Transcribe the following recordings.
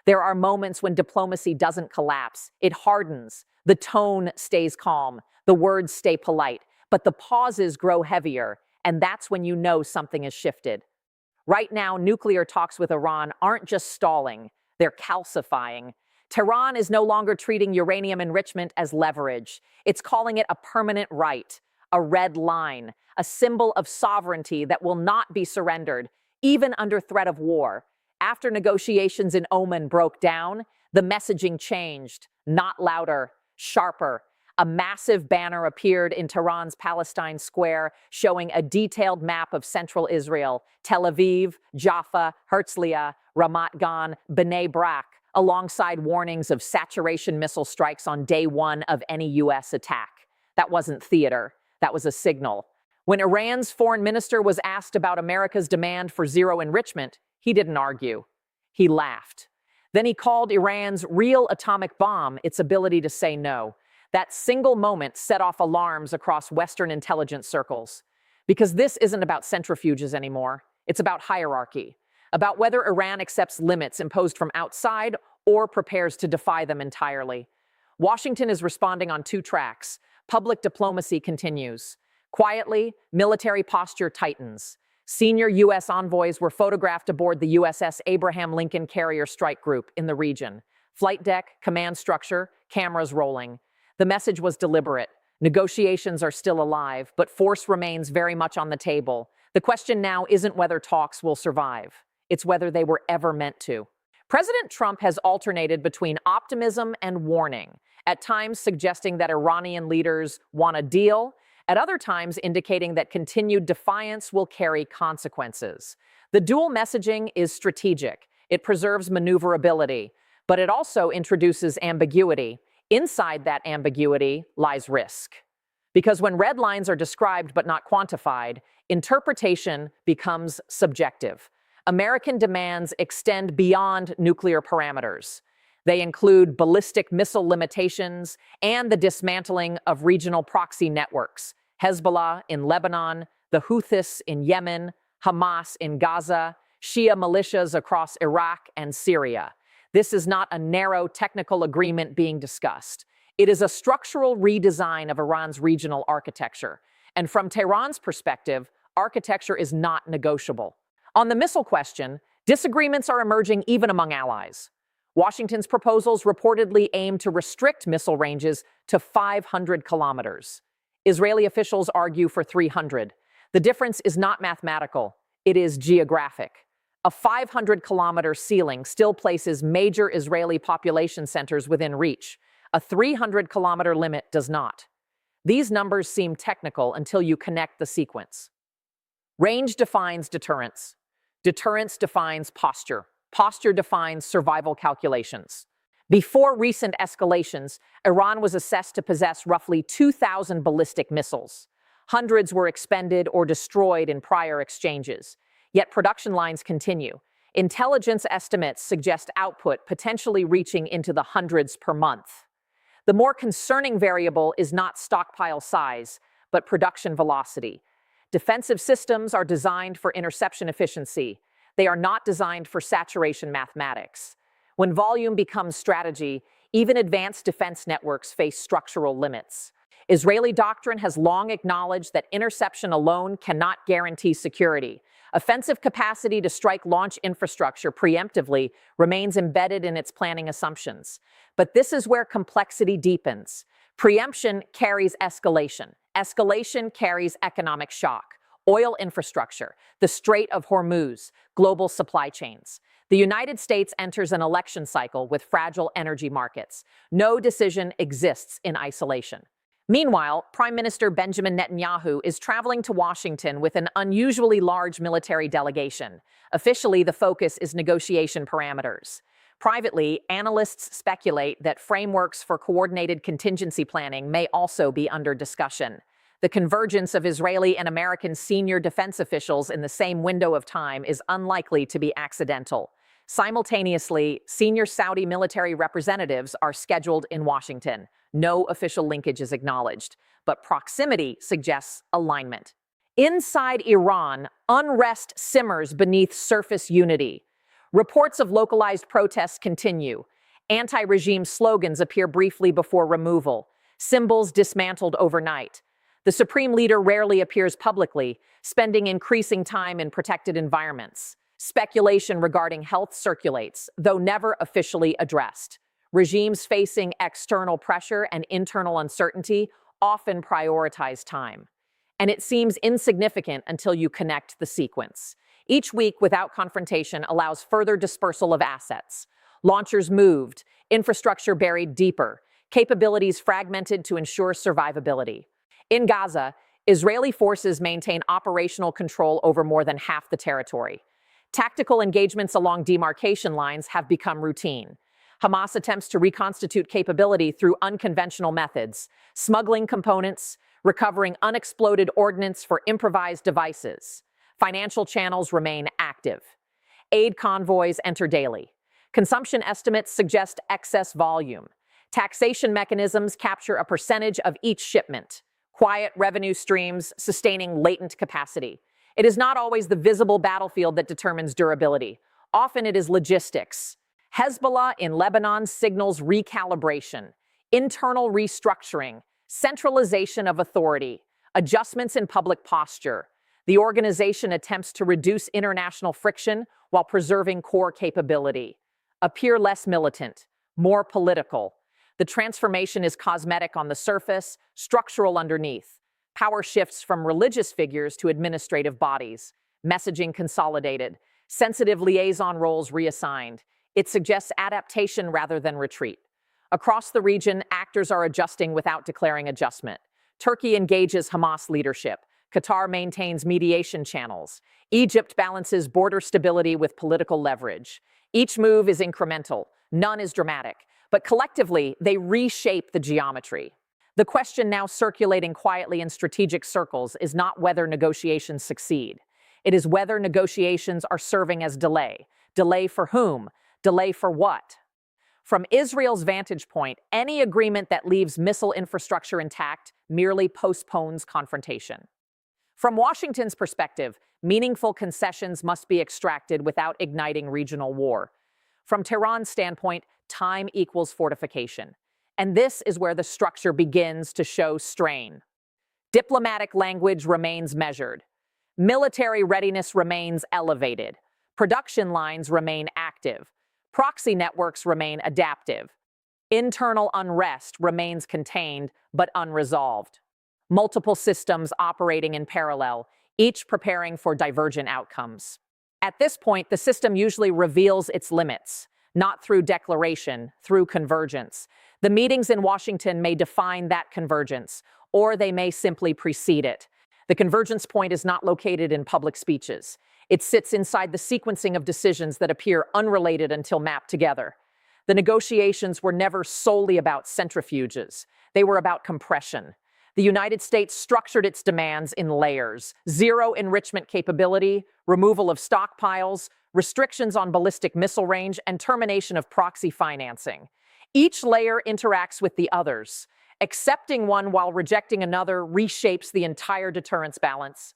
There are moments when diplomacy doesn't collapse. It hardens. The tone stays calm. The words stay polite. But the pauses grow heavier, and that's when you know something has shifted. Right now, nuclear talks with Iran aren't just stalling, they're calcifying. Tehran is no longer treating uranium enrichment as leverage. It's calling it a permanent right, a red line, a symbol of sovereignty that will not be surrendered, even under threat of war. After negotiations in Oman broke down, the messaging changed, not louder, sharper. A massive banner appeared in Tehran's Palestine Square showing a detailed map of central Israel, Tel Aviv, Jaffa, Herzliya, Ramat Gan, Bnei Brak, alongside warnings of saturation missile strikes on day one of any U.S. attack. That wasn't theater. That was a signal. When Iran's foreign minister was asked about America's demand for zero enrichment, he didn't argue. He laughed. Then he called Iran's real atomic bomb its ability to say no. That single moment set off alarms across Western intelligence circles. Because this isn't about centrifuges anymore. It's about hierarchy, about whether Iran accepts limits imposed from outside or prepares to defy them entirely. Washington is responding on two tracks. Public diplomacy continues. Quietly, military posture tightens. Senior U.S. envoys were photographed aboard the USS Abraham Lincoln Carrier Strike Group in the region. Flight deck, command structure, cameras rolling. The message was deliberate. Negotiations are still alive, but force remains very much on the table. The question now isn't whether talks will survive. It's whether they were ever meant to. President Trump has alternated between optimism and warning, at times suggesting that Iranian leaders want a deal, at other times indicating that continued defiance will carry consequences. The dual messaging is strategic. It preserves maneuverability, but it also introduces ambiguity. Inside that ambiguity lies risk. Because when red lines are described but not quantified, interpretation becomes subjective. American demands extend beyond nuclear parameters. They include ballistic missile limitations and the dismantling of regional proxy networks, Hezbollah in Lebanon, the Houthis in Yemen, Hamas in Gaza, Shia militias across Iraq and Syria. This is not a narrow technical agreement being discussed. It is a structural redesign of Iran's regional architecture. And from Tehran's perspective, architecture is not negotiable. On the missile question, disagreements are emerging even among allies. Washington's proposals reportedly aim to restrict missile ranges to 500 kilometers. Israeli officials argue for 300. The difference is not mathematical, it is geographic. A 500-kilometer ceiling still places major Israeli population centers within reach. A 300-kilometer limit does not. These numbers seem technical until you connect the sequence. Range defines deterrence. Deterrence defines posture. Posture defines survival calculations. Before recent escalations, Iran was assessed to possess roughly 2,000 ballistic missiles. Hundreds were expended or destroyed in prior exchanges. Yet production lines continue. Intelligence estimates suggest output potentially reaching into the hundreds per month. The more concerning variable is not stockpile size, but production velocity. Defensive systems are designed for interception efficiency. They are not designed for saturation mathematics. When volume becomes strategy, even advanced defense networks face structural limits. Israeli doctrine has long acknowledged that interception alone cannot guarantee security. Offensive capacity to strike launch infrastructure preemptively remains embedded in its planning assumptions. But this is where complexity deepens. Preemption carries escalation. Escalation carries economic shock. Oil infrastructure, the Strait of Hormuz, global supply chains. The United States enters an election cycle with fragile energy markets. No decision exists in isolation. Meanwhile, Prime Minister Benjamin Netanyahu is traveling to Washington with an unusually large military delegation. Officially, the focus is negotiation parameters. Privately, analysts speculate that frameworks for coordinated contingency planning may also be under discussion. The convergence of Israeli and American senior defense officials in the same window of time is unlikely to be accidental. Simultaneously, senior Saudi military representatives are scheduled in Washington. No official linkage is acknowledged, but proximity suggests alignment. Inside Iran, unrest simmers beneath surface unity. Reports of localized protests continue. Anti-regime slogans appear briefly before removal, symbols dismantled overnight. The supreme leader rarely appears publicly, spending increasing time in protected environments. Speculation regarding health circulates, though never officially addressed. Regimes facing external pressure and internal uncertainty often prioritize time. And it seems insignificant until you connect the sequence. Each week without confrontation allows further dispersal of assets. Launchers moved, infrastructure buried deeper, capabilities fragmented to ensure survivability. In Gaza, Israeli forces maintain operational control over more than half the territory. Tactical engagements along demarcation lines have become routine. Hamas attempts to reconstitute capability through unconventional methods, smuggling components, recovering unexploded ordnance for improvised devices. Financial channels remain active. Aid convoys enter daily. Consumption estimates suggest excess volume. Taxation mechanisms capture a percentage of each shipment. Quiet revenue streams sustaining latent capacity. It is not always the visible battlefield that determines durability. Often it is logistics. Hezbollah in Lebanon signals recalibration, internal restructuring, centralization of authority, adjustments in public posture. The organization attempts to reduce international friction while preserving core capability. Appear less militant, more political. The transformation is cosmetic on the surface, structural underneath. Power shifts from religious figures to administrative bodies. Messaging consolidated. Sensitive liaison roles reassigned. It suggests adaptation rather than retreat. Across the region, actors are adjusting without declaring adjustment. Turkey engages Hamas leadership. Qatar maintains mediation channels. Egypt balances border stability with political leverage. Each move is incremental. None is dramatic. But collectively, they reshape the geometry. The question now circulating quietly in strategic circles is not whether negotiations succeed. It is whether negotiations are serving as delay. Delay for whom? Delay for what? From Israel's vantage point, any agreement that leaves missile infrastructure intact merely postpones confrontation. From Washington's perspective, meaningful concessions must be extracted without igniting regional war. From Tehran's standpoint, time equals fortification. And this is where the structure begins to show strain. Diplomatic language remains measured. Military readiness remains elevated. Production lines remain active. Proxy networks remain adaptive. Internal unrest remains contained but unresolved. Multiple systems operating in parallel, each preparing for divergent outcomes. At this point, the system usually reveals its limits, not through declaration, through convergence. The meetings in Washington may define that convergence, or they may simply precede it. The convergence point is not located in public speeches. It sits inside the sequencing of decisions that appear unrelated until mapped together. The negotiations were never solely about centrifuges. They were about compression. The United States structured its demands in layers: zero enrichment capability, removal of stockpiles, restrictions on ballistic missile range, and termination of proxy financing. Each layer interacts with the others. Accepting one while rejecting another reshapes the entire deterrence balance.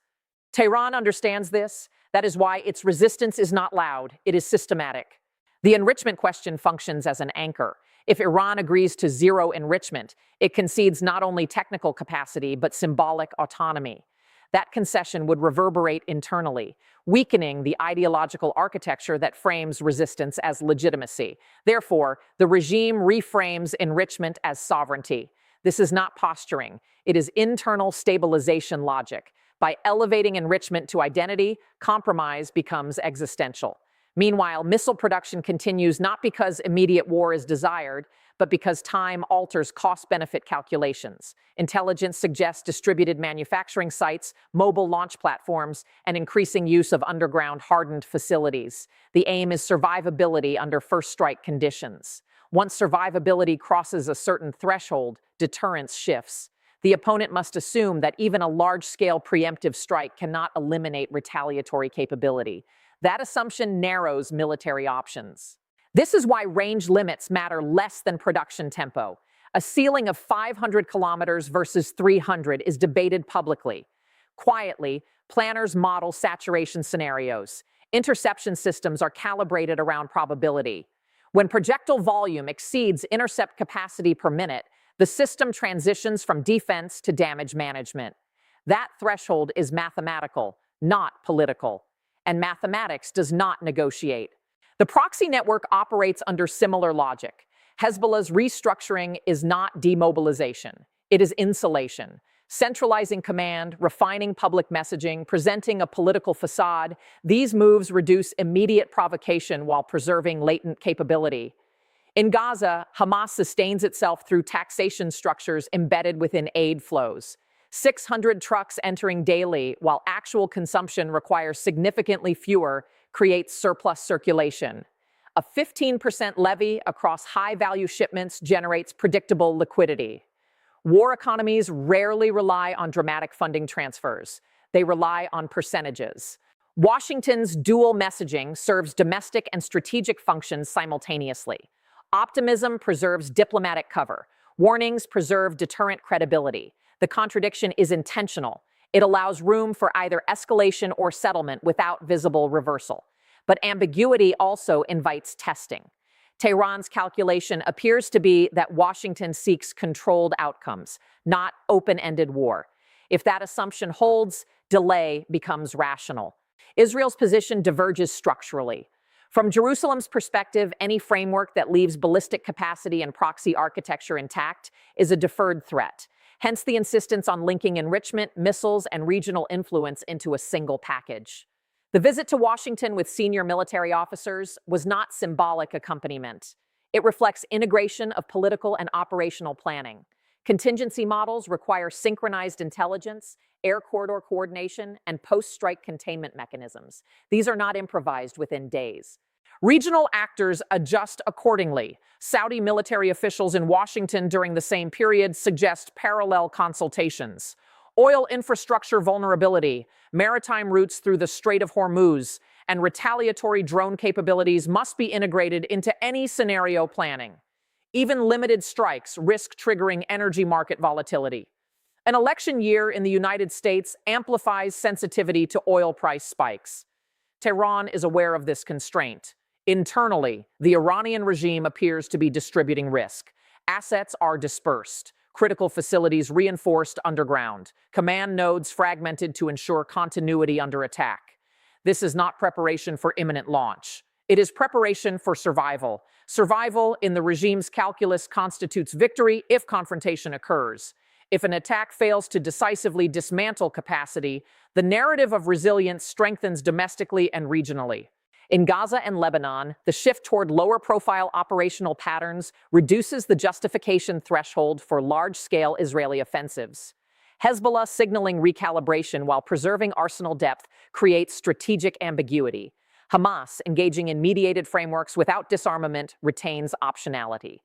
Tehran understands this. That is why its resistance is not loud, it is systematic. The enrichment question functions as an anchor. If Iran agrees to zero enrichment, it concedes not only technical capacity, but symbolic autonomy. That concession would reverberate internally, weakening the ideological architecture that frames resistance as legitimacy. Therefore, the regime reframes enrichment as sovereignty. This is not posturing. It is internal stabilization logic. By elevating enrichment to identity, compromise becomes existential. Meanwhile, missile production continues not because immediate war is desired, but because time alters cost-benefit calculations. Intelligence suggests distributed manufacturing sites, mobile launch platforms, and increasing use of underground hardened facilities. The aim is survivability under first strike conditions. Once survivability crosses a certain threshold, deterrence shifts. The opponent must assume that even a large-scale preemptive strike cannot eliminate retaliatory capability. That assumption narrows military options. This is why range limits matter less than production tempo. A ceiling of 500 kilometers versus 300 is debated publicly. Quietly, planners model saturation scenarios. Interception systems are calibrated around probability. When projectile volume exceeds intercept capacity per minute, the system transitions from defense to damage management. That threshold is mathematical, not political. And mathematics does not negotiate. The proxy network operates under similar logic. Hezbollah's restructuring is not demobilization. It is insulation. Centralizing command, refining public messaging, presenting a political facade, these moves reduce immediate provocation while preserving latent capability. In Gaza, Hamas sustains itself through taxation structures embedded within aid flows. 600 trucks entering daily, while actual consumption requires significantly fewer, creates surplus circulation. A 15% levy across high-value shipments generates predictable liquidity. War economies rarely rely on dramatic funding transfers. They rely on percentages. Washington's dual messaging serves domestic and strategic functions simultaneously. Optimism preserves diplomatic cover. Warnings preserve deterrent credibility. The contradiction is intentional. It allows room for either escalation or settlement without visible reversal. But ambiguity also invites testing. Tehran's calculation appears to be that Washington seeks controlled outcomes, not open-ended war. If that assumption holds, delay becomes rational. Israel's position diverges structurally. From Jerusalem's perspective, any framework that leaves ballistic capacity and proxy architecture intact is a deferred threat. Hence the insistence on linking enrichment, missiles, and regional influence into a single package. The visit to Washington with senior military officers was not symbolic accompaniment. It reflects integration of political and operational planning. Contingency models require synchronized intelligence, air corridor coordination, and post-strike containment mechanisms. These are not improvised within days. Regional actors adjust accordingly. Saudi military officials in Washington during the same period suggest parallel consultations. Oil infrastructure vulnerability, maritime routes through the Strait of Hormuz, and retaliatory drone capabilities must be integrated into any scenario planning. Even limited strikes risk triggering energy market volatility. An election year in the United States amplifies sensitivity to oil price spikes. Tehran is aware of this constraint. Internally, the Iranian regime appears to be distributing risk. Assets are dispersed. Critical facilities reinforced underground, command nodes fragmented to ensure continuity under attack. This is not preparation for imminent launch. It is preparation for survival. Survival in the regime's calculus constitutes victory if confrontation occurs. If an attack fails to decisively dismantle capacity, the narrative of resilience strengthens domestically and regionally. In Gaza and Lebanon, the shift toward lower-profile operational patterns reduces the justification threshold for large-scale Israeli offensives. Hezbollah signaling recalibration while preserving arsenal depth creates strategic ambiguity. Hamas, engaging in mediated frameworks without disarmament, retains optionality.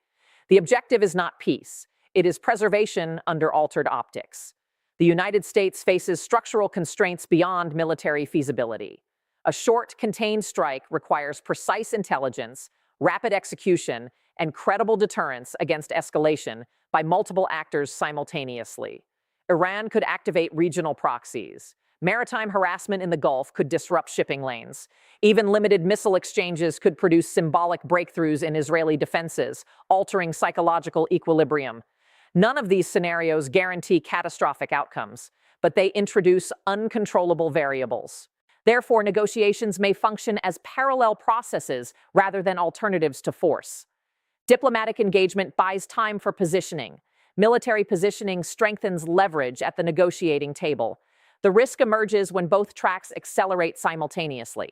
The objective is not peace. It is preservation under altered optics. The United States faces structural constraints beyond military feasibility. A short, contained strike requires precise intelligence, rapid execution, and credible deterrence against escalation by multiple actors simultaneously. Iran could activate regional proxies. Maritime harassment in the Gulf could disrupt shipping lanes. Even limited missile exchanges could produce symbolic breakthroughs in Israeli defenses, altering psychological equilibrium. None of these scenarios guarantee catastrophic outcomes, but they introduce uncontrollable variables. Therefore, negotiations may function as parallel processes rather than alternatives to force. Diplomatic engagement buys time for positioning. Military positioning strengthens leverage at the negotiating table. The risk emerges when both tracks accelerate simultaneously.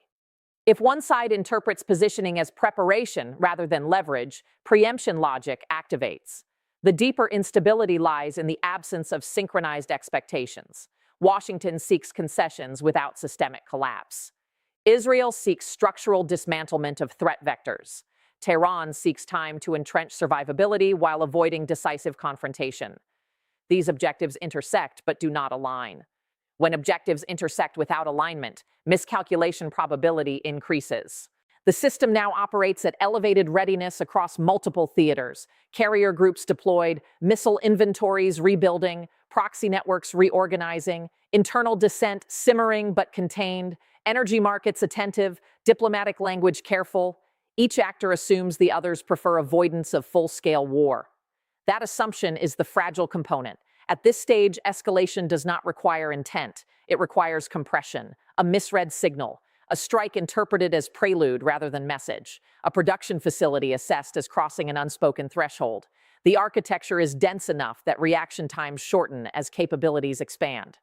If one side interprets positioning as preparation rather than leverage, preemption logic activates. The deeper instability lies in the absence of synchronized expectations. Washington seeks concessions without systemic collapse. Israel seeks structural dismantlement of threat vectors. Tehran seeks time to entrench survivability while avoiding decisive confrontation. These objectives intersect but do not align. When objectives intersect without alignment, miscalculation probability increases. The system now operates at elevated readiness across multiple theaters. Carrier groups deployed, missile inventories rebuilding, proxy networks reorganizing, internal dissent simmering but contained, Energy markets attentive, diplomatic language careful. Each actor assumes the others prefer avoidance of full-scale war. That assumption is the fragile component. At this stage, escalation does not require intent. It requires compression, a misread signal, a strike interpreted as prelude rather than message, a production facility assessed as crossing an unspoken threshold. The architecture is dense enough that reaction times shorten as capabilities expand.